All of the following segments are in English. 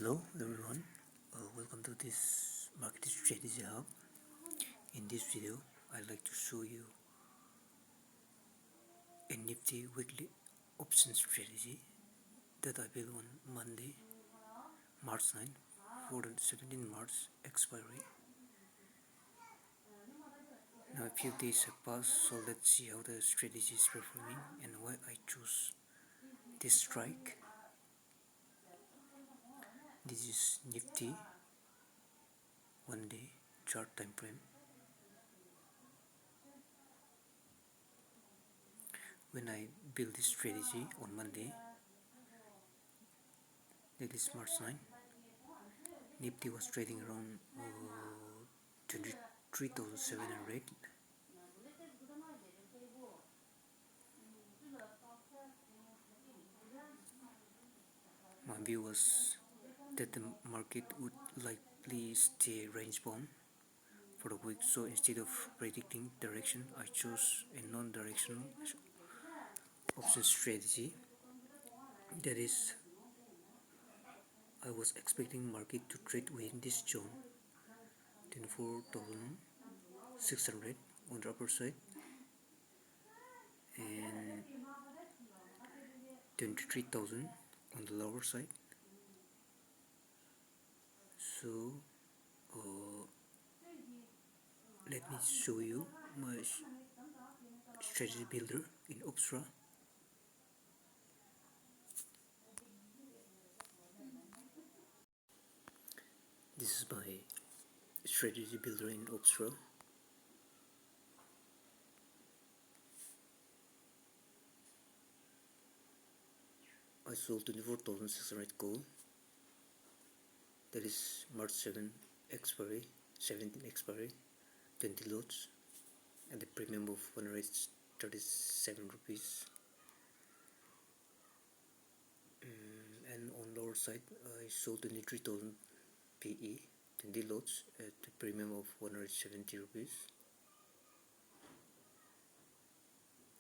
Hello everyone, welcome to this market strategy hub. In this video I'd like to show you a Nifty weekly option strategy that I built on Monday, March 9 for the 17 March expiry. Now a few days have passed, so let's see how the strategy is performing and why I choose this strike. This is Nifty 1 day chart time frame. When I built this strategy on Monday, that is March 9, Nifty was trading around 23,700. My view was that the market would likely stay range bound for the week, so instead of predicting direction, I chose a non-directional option strategy. That is, I was expecting market to trade within this zone, 24,600 on the upper side and 23,000 on the lower side. So let me show you my strategy builder in Opsra. This is my strategy builder in Opsra. I sold 24,600 gold. That is March 7 expiry, 17 expiry, 20 lots, and the premium of 137 rupees. And on lower side, I sold 23,000 PE, 20 lots at the premium of 170 rupees.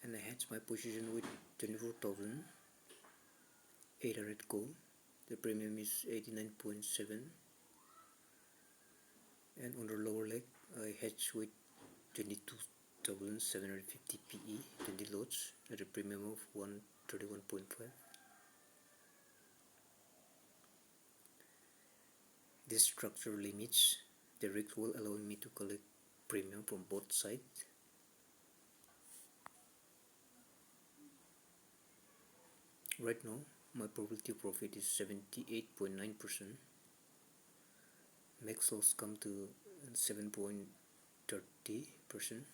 And I hedged my position with 24,800 gold. The premium is 89.7. And on the lower leg, I hedged with 22,750 PE, 20 lots at a premium of 131.5. This structure limits the risk while allowing me to collect premium from both sides. Right now, my probability of profit is 78.9%. Max loss come to 7.30%.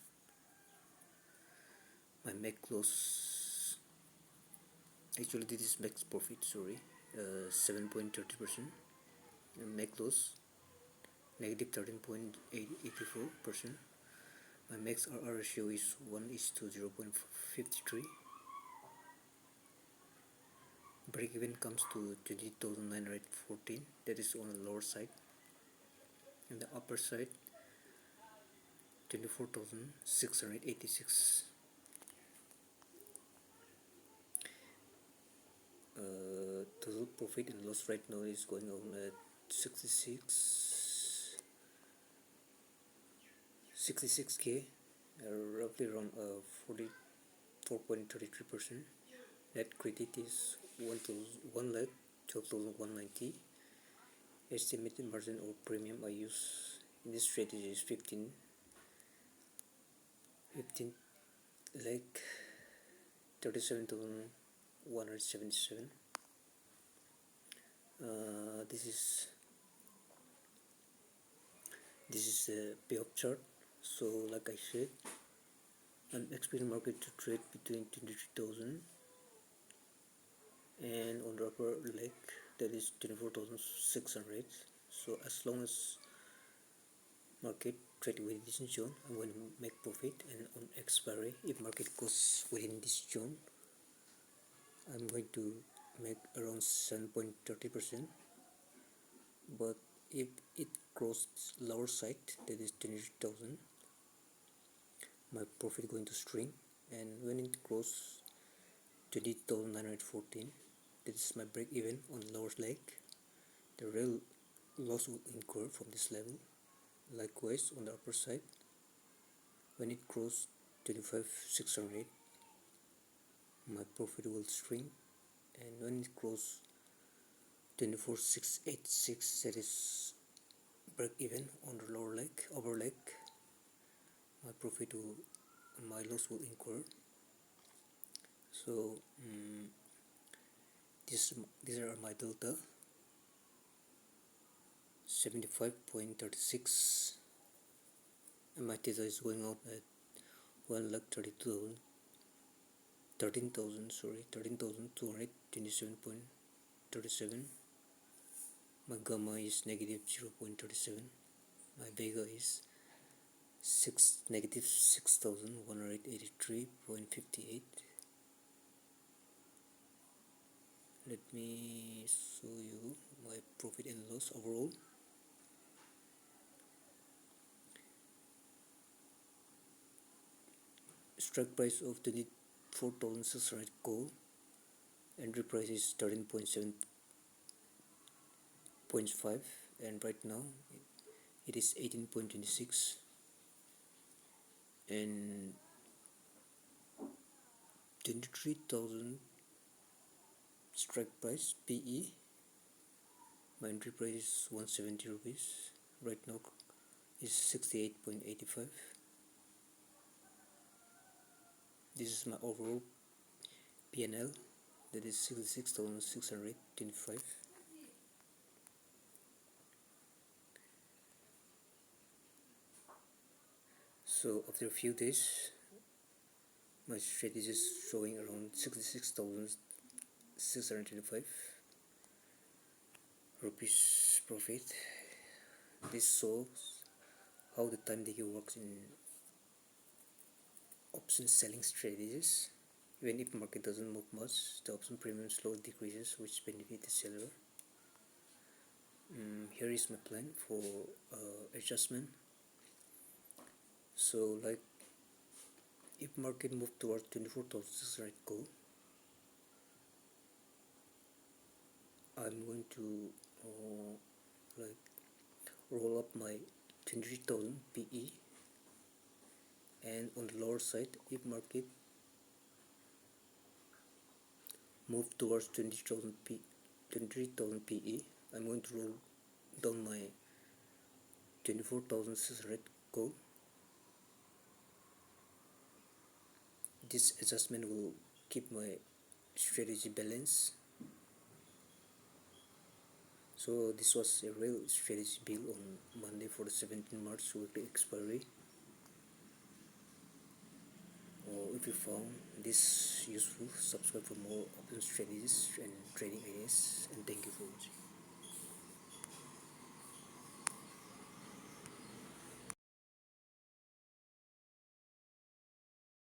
My max loss, actually this is max profit, 7.30%. Max loss negative 13.84%. My max RR ratio is 1:0.53. Break even comes to 20,914. That is on the lower side. And the upper side 24,686. Total profit and loss right now is going on at 66k, roughly around 44.33%. Net credit is 1,12,190. Estimated margin or premium I use in this strategy is 15 like 37,177. This is the payoff chart. So like I said, I'm expecting market to trade between 23,000 and on the upper leg that is 24,600. So as long as market trade within this zone, I'm going to make profit, and on expiry, if market goes within this zone, I'm going to make around 7.30%. But if it crosses lower side, that is 20,000, my profit going to shrink, and when it crosses 20,914, this is my break even on the lower leg, the real loss will incur from this level. Likewise, on the upper side, when it crossed 25,600, my profit will shrink, and when it crosses 24,686, that is break even on the lower leg, upper leg, my loss will incur. So these are my delta 75.36, and my theta is going out at 13,227.37. My gamma is negative 0.37. My vega is negative 6,183.58. Let me show you my profit and loss overall. Strike price of 24,600 gold. Entry price is 13.7.5, and right now it is 18.26. And 23,000 strike price PE. My entry price is 170 rupees. Right now is 68.85. This is my overall PNL, that is 66,625. So after a few days, my strategy is showing around 66,625 rupees profit. This shows how the time decay works in option selling strategies. Even if market doesn't move much, the option premium slowly decreases, which benefits the seller. Here is my plan for adjustment. So like, if market move towards 24,600 gold, I'm going to roll up my 23,000 PE, and on the lower side, if market move towards 23,000 PE, I'm going to roll down my 24,600 gold. This adjustment will keep my strategy balanced. So this was a real strategy build on Monday for the 17th March weekly expiry. If you found this useful, subscribe for more option strategies and trading ideas, and thank you for watching.